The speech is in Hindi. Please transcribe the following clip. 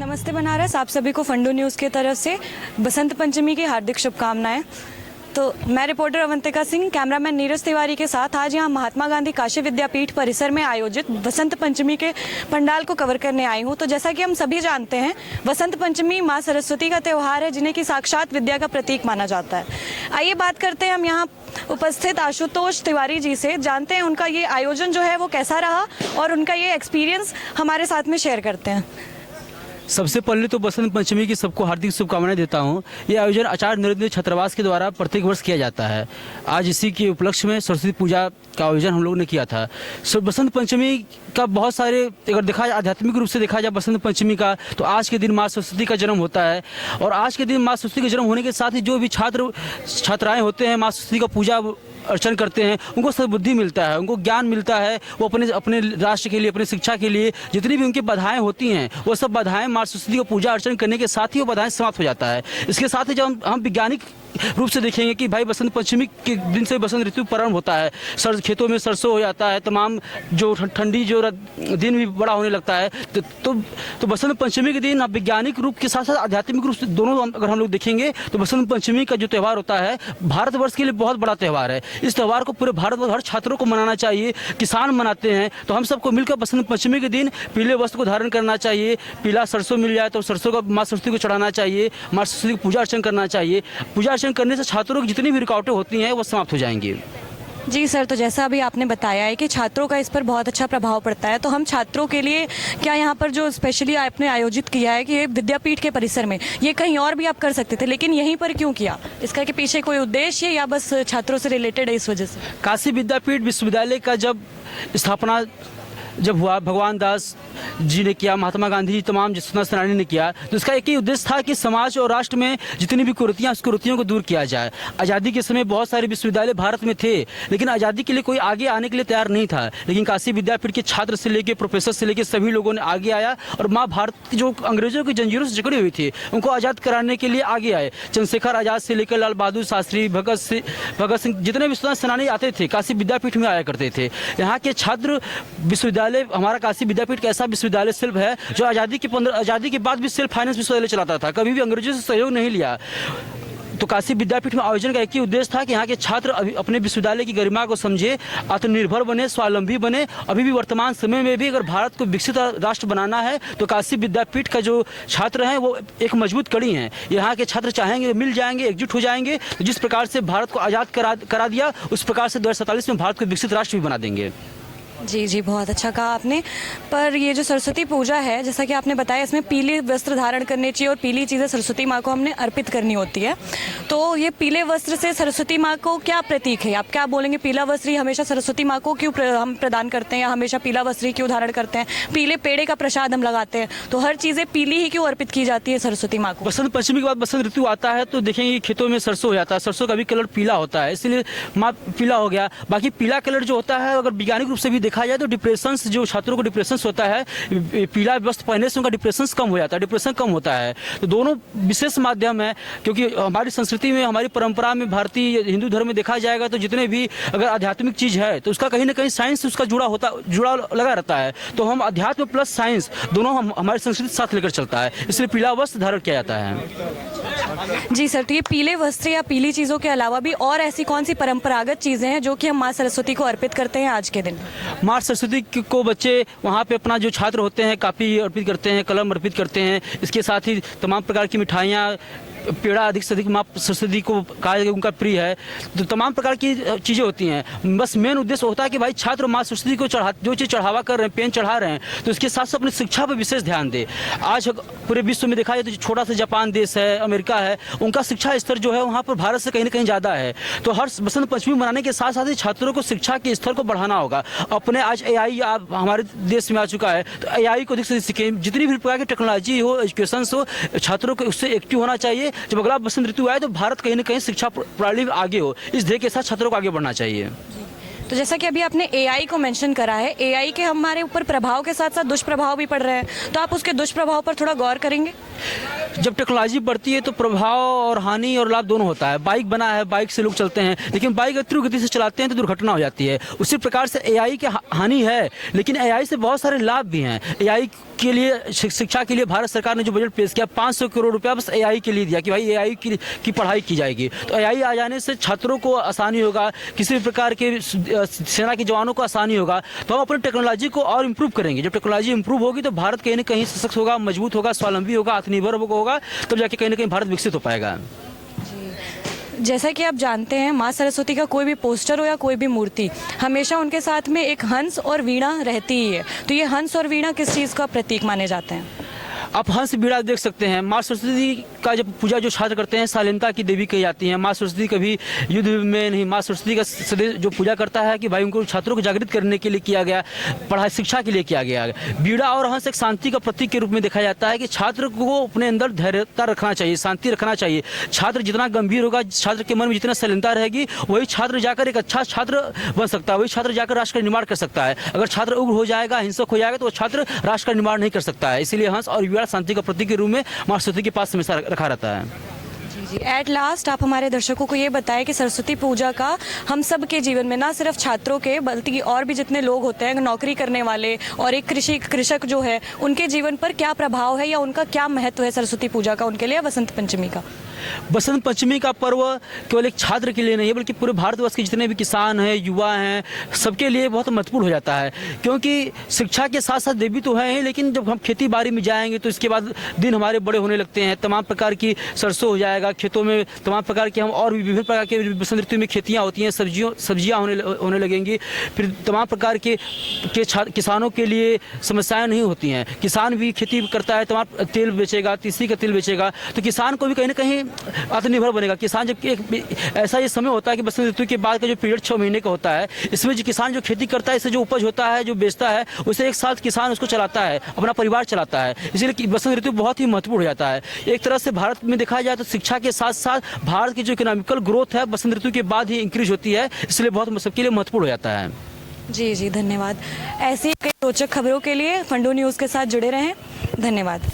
नमस्ते बनारस, आप सभी को फंडू न्यूज़ की तरफ से बसंत पंचमी की हार्दिक शुभकामनाएं। तो मैं रिपोर्टर अवंतिका सिंह, कैमरामैन नीरज तिवारी के साथ आज यहाँ महात्मा गांधी काशी विद्यापीठ परिसर में आयोजित बसंत पंचमी के पंडाल को कवर करने आई हूँ। तो जैसा कि हम सभी जानते हैं, बसंत पंचमी माँ सरस्वती का त्यौहार है, जिन्हें कि साक्षात विद्या का प्रतीक माना जाता है। आइए बात करते हैं हम यहाँ उपस्थित आशुतोष तिवारी जी से, जानते हैं उनका ये आयोजन जो है वो कैसा रहा और उनका ये एक्सपीरियंस हमारे साथ में शेयर करते हैं। सबसे पहले तो बसंत पंचमी की सबको हार्दिक शुभकामनाएं देता हूं। ये आयोजन आचार्य नरेंद्र छात्रावास के द्वारा प्रत्येक वर्ष किया जाता है। आज इसी के उपलक्ष्य में सरस्वती पूजा का आयोजन हम लोग ने किया था। बसंत पंचमी का बहुत सारे, अगर देखा जाए आध्यात्मिक रूप से देखा जाए बसंत पंचमी का, तो आज के दिन माँ सरस्वती का जन्म होता है। और आज के दिन माँ सरस्वती के जन्म होने के साथ ही जो भी छात्राएँ होते हैं माँ सरस्वती का पूजा अर्चन करते हैं, उनको सद्बुद्धि मिलता है, उनको ज्ञान मिलता है। वो अपने राष्ट्र के लिए, अपनी शिक्षा के लिए जितनी भी उनकी बाधाएं होती हैं, वो सब बाधाएं माँ सरस्वती को पूजा अर्चन करने के साथ ही वो बाधाएं समाप्त हो जाता है। इसके साथ ही जब हम वैज्ञानिक रूप से देखेंगे कि भाई बसंत पंचमी के दिन से बसंत ऋतु प्रारंभ होता है, खेतों में सरसों हो जाता है, तमाम जो ठंडी जो दिन भी बड़ा होने लगता है। तो बसंत पंचमी के दिन वैज्ञानिक रूप के साथ साथ आध्यात्मिक रूप से दोनों अगर हम लोग देखेंगे तो बसंत पंचमी का जो त्यौहार होता है भारतवर्ष के लिए बहुत बड़ा त्यौहार है। इस त्यौहार को पूरे भारत हर छात्रों को मनाना चाहिए। किसान मनाते हैं, तो हम सबको मिलकर बसंत पंचमी के दिन पीले वस्त्र को धारण करना चाहिए। पीला सरसों मिल जाए तो सरसों का माँ सरस्वती को चढ़ाना चाहिए, माँ सरस्वती की पूजा अर्चन करना चाहिए। पूजा अर्चन करने से छात्रों की जितनी भी रुकावटें होती हैं वो समाप्त हो जाएंगी। जी सर, तो जैसा अभी आपने बताया है कि छात्रों का इस पर बहुत अच्छा प्रभाव पड़ता है, तो हम छात्रों के लिए क्या यहाँ पर जो स्पेशली आपने आयोजित किया है कि ये विद्यापीठ के परिसर में, ये कहीं और भी आप कर सकते थे, लेकिन यहीं पर क्यों किया? इसका के पीछे कोई उद्देश्य या बस छात्रों से रिलेटेड है इस वजह से? काशी विद्यापीठ विश्वविद्यालय का जब स्थापना हुआ, भगवान दास जी ने किया, महात्मा गांधी तमाम स्वतंत्रता सेनानी ने किया, तो इसका एक ही उद्देश्य था कि समाज और राष्ट्र में जितनी भी कुरीतियाँ, उस कुरीतियों को दूर किया जाए। आज़ादी के समय बहुत सारे विश्वविद्यालय भारत में थे, लेकिन आज़ादी के लिए कोई आगे आने के लिए तैयार नहीं था। लेकिन काशी विद्यापीठ के छात्र से लेकर प्रोफेसर से लेकर सभी लोगों ने आगे आया और माँ भारत की जो अंग्रेजों की जंजीरों से जकड़ी हुई थी उनको आज़ाद कराने के लिए आगे आए। चंद्रशेखर आज़ाद से लेकर लाल बहादुर शास्त्री, भगत सिंह, जितने भी स्वतंत्रता सेनानी आते थे काशी विद्यापीठ में आया करते थे। यहाँ के छात्र विश्वविद्यालय, हमारा काशी विद्यापीठ का ऐसा विश्वविद्यालय शिल्प है जो आज़ादी के बाद भी सेल्फ फाइनेंस विश्वविद्यालय चलाता था, कभी भी अंग्रेजों से सहयोग नहीं लिया। तो काशी विद्यापीठ में आयोजन का एक ही उद्देश्य था कि यहाँ के छात्र अपने विश्वविद्यालय की गरिमा को समझे, आत्मनिर्भर बने, स्वावलंबी बने। अभी भी वर्तमान समय में भी अगर भारत को विकसित राष्ट्र बनाना है तो काशी विद्यापीठ का जो छात्र हैं वो एक मजबूत कड़ी हैं। यहाँ के छात्र चाहेंगे, मिल जाएंगे, एकजुट हो जाएंगे, तो जिस प्रकार से भारत को आज़ाद करा दिया उस प्रकार से 2047 में भारत को विकसित राष्ट्र भी बना देंगे। जी जी, बहुत अच्छा कहा आपने। पर ये जो सरस्वती पूजा है, जैसा कि आपने बताया, इसमें पीले वस्त्र धारण करने चाहिए और पीली चीज़ें सरस्वती माँ को हमने अर्पित करनी होती है। तो ये पीले वस्त्र से सरस्वती माँ को क्या प्रतीक है? आप क्या बोलेंगे, पीला वस्त्र ही हमेशा सरस्वती माँ को क्यों हम प्रदान करते हैं, या हमेशा पीला वस्त्र ही क्यों धारण करते हैं? पीले पेड़े का प्रसाद हम लगाते हैं, तो हर चीज़ें पीली ही क्यों अर्पित की जाती है सरस्वती माँ को? बसंत पंचमी के बाद बसंत ऋतु आता है तो देखेंगे खेतों में सरसों हो जाता है, सरसों का भी कलर पीला होता है, इसलिए माँ पीला हो गया। बाकी पीला कलर जो होता है, अगर वैज्ञानिक रूप से भी देखा जाए तो डिप्रेशन, जो छात्रों को डिप्रेशन होता है, पीला वस्त्र पहनने से उनका डिप्रेशन कम हो जाता है, डिप्रेशन कम होता है। तो दोनों विशेष माध्यम है, क्योंकि हमारी संस्कृति में, हमारी परंपरा में, भारतीय हिंदू धर्म में देखा जाएगा तो जितने भी अगर आध्यात्मिक चीज है तो उसका कहीं ना कहीं साइंस उसका जुड़ा लगा रहता है। तो हम अध्यात्म प्लस साइंस दोनों हमारी संस्कृति साथ लेकर चलता है, इसलिए पीला वस्त्र धारण किया जाता है। जी सर, तो ये पीले वस्त्र या पीली चीज़ों के अलावा भी और ऐसी कौन सी परंपरागत चीज़ें हैं जो कि हम माँ सरस्वती को अर्पित करते हैं आज के दिन? माँ सरस्वती को बच्चे वहाँ पे अपना जो छात्र होते हैं कापी अर्पित करते हैं, कलम अर्पित करते हैं। इसके साथ ही तमाम प्रकार की मिठाइयाँ, पेड़ा अधिक से अधिक माँ सरस्वती को कहा जाए उनका प्रिय है। तो तमाम प्रकार की चीज़ें होती हैं। बस मेन उद्देश्य होता है कि भाई छात्र माँ सरस्वती को जो चीज़ चढ़ावा कर रहे हैं, पेन चढ़ा रहे हैं, तो इसके साथ साथ अपनी शिक्षा पर विशेष ध्यान दें। आज पूरे विश्व में देखा जाए तो छोटा सा जापान देश है, अमेरिका है, उनका शिक्षा स्तर जो है वहाँ पर भारत से कहीं ना कहीं ज़्यादा है। तो हर बसंत पंचमी मनाने के साथ साथ ही छात्रों को शिक्षा के स्तर को बढ़ाना होगा। अपने आज AI हमारे देश में आ चुका है, तो AI को अधिक से सीखें। जितनी भी प्रकार की टेक्नोलॉजी हो, एजुकेशन हो, छात्रों को उससे एक्टिव होना चाहिए। जब अगला बसंत ऋतु आए तो भारत कहीं ना कहीं शिक्षा प्रणाली में आगे हो, इस ध्येय के साथ छात्रों को आगे बढ़ना चाहिए। तो जैसा कि अभी आपने AI को मेंशन करा है, AI के हमारे ऊपर प्रभाव के साथ साथ दुष्प्रभाव भी पड़ रहे हैं, तो आप उसके दुष्प्रभाव पर थोड़ा गौर करेंगे? जब टेक्नोलॉजी बढ़ती है तो प्रभाव और हानि और लाभ दोनों होता है। बाइक बना है, बाइक से लोग चलते हैं, लेकिन बाइक अगर तीव्र गति से चलाते हैं तो दुर्घटना हो जाती है। उसी प्रकार से एआई की हानि है, लेकिन एआई से बहुत सारे लाभ भी हैं। एआई के लिए शिक्षा के लिए भारत सरकार ने जो बजट पेश किया 500 करोड़ रुपया बस एआई के लिए दिया कि भाई एआई की पढ़ाई की जाएगी। तो एआई आ जाने से छात्रों को आसानी होगा, किसी भी प्रकार के सेना के जवानों को आसानी होगा। तो हम अपनी टेक्नोलॉजी को और इम्प्रूव करेंगे। जब टेक्नोलॉजी इम्प्रूव होगी तो भारत कहीं ना कहीं सशक्त होगा, मजबूत होगा, स्वावलंबी होगा, आत्मनिर्भर होगा, तब जाके कहीं ना कहीं भारत विकसित हो पाएगा। जैसा कि आप जानते हैं, माँ सरस्वती का कोई भी पोस्टर हो या कोई भी मूर्ति, हमेशा उनके साथ में एक हंस और वीणा रहती ही है। तो ये हंस और वीणा किस चीज़ का प्रतीक माने जाते हैं? आप हंस बीड़ा देख सकते हैं। माँ सरस्वती का जब पूजा जो छात्र करते हैं शालीनता की देवी कही जाती है। माँ सरस्वती कभी युद्ध में नहीं, माँ सरस्वती का सदैव जो पूजा करता है कि भाई उनको छात्रों को जागृत करने के लिए किया गया, पढ़ाई शिक्षा के लिए किया गया। बीड़ा और हंस एक शांति का प्रतीक के रूप में देखा जाता है कि छात्र को अपने अंदर धैर्यता रखना चाहिए, शांति रखना चाहिए। छात्र जितना गंभीर होगा, छात्र के मन में जितना शालीनता रहेगी, वही छात्र जाकर एक अच्छा छात्र बन सकता है, वही छात्र जाकर राष्ट्र का निर्माण कर सकता है। अगर छात्र उग्र हो जाएगा, हिंसक हो जाएगा, तो वो छात्र राष्ट्र का निर्माण नहीं कर सकता है। इसीलिए हंस और बीड़ा शांति का प्रतीक के रूप में माँ सरस्वती के पास हमेशा रखा रहता है। जी, एट लास्ट आप हमारे दर्शकों को ये बताएं कि सरस्वती पूजा का हम सब के जीवन में, ना सिर्फ छात्रों के बल्कि और भी जितने लोग होते हैं, नौकरी करने वाले और एक कृषक जो है, उनके जीवन पर क्या प्रभाव है या उनका क्या महत्व है सरस्वती पूजा का उनके लिए, बसंत पंचमी का? बसंत पंचमी का पर्व केवल एक छात्र के लिए नहीं है, बल्कि पूरे भारतवर्ष के जितने भी किसान हैं, युवा हैं, सबके लिए बहुत महत्वपूर्ण हो जाता है। क्योंकि शिक्षा के साथ साथ देवी तो है ही, लेकिन जब हम खेती बाड़ी में जाएंगे तो इसके बाद दिन हमारे बड़े होने लगते हैं। तमाम प्रकार की सरसों हो जाएगा खेतों में, तमाम प्रकार के हम और भी विभिन्न प्रकार के बसंत ऋतु में खेतियाँ होती हैं, सब्जियाँ होने लगेंगी। फिर तमाम प्रकार के किसानों के लिए समस्याएँ नहीं होती हैं। किसान भी खेती करता है, तमाम तेल बेचेगा, तीसी का तेल बेचेगा, तो किसान को भी कहीं ना कहीं आत्मनिर्भर बनेगा। किसान जब एक ऐसा ये समय होता है कि बसंत ऋतु के बाद का जो पीरियड 6 महीने का होता है, इसमें जो किसान जो खेती करता है, इससे जो उपज होता है, जो बेचता है, उसे एक साथ किसान उसको चलाता है, अपना परिवार चलाता है। इसलिए बसंत ऋतु बहुत ही महत्वपूर्ण हो जाता है। एक तरह से भारत में देखा जाए तो शिक्षा के साथ साथ भारत की जो इकोनॉमिकल ग्रोथ है बसंत ऋतु के बाद ही इंक्रीज होती है, इसलिए बहुत सबके लिए महत्वपूर्ण हो जाता है। जी जी, धन्यवाद। ऐसी कई रोचक खबरों के लिए फंडू न्यूज़ के साथ जुड़े रहें। धन्यवाद।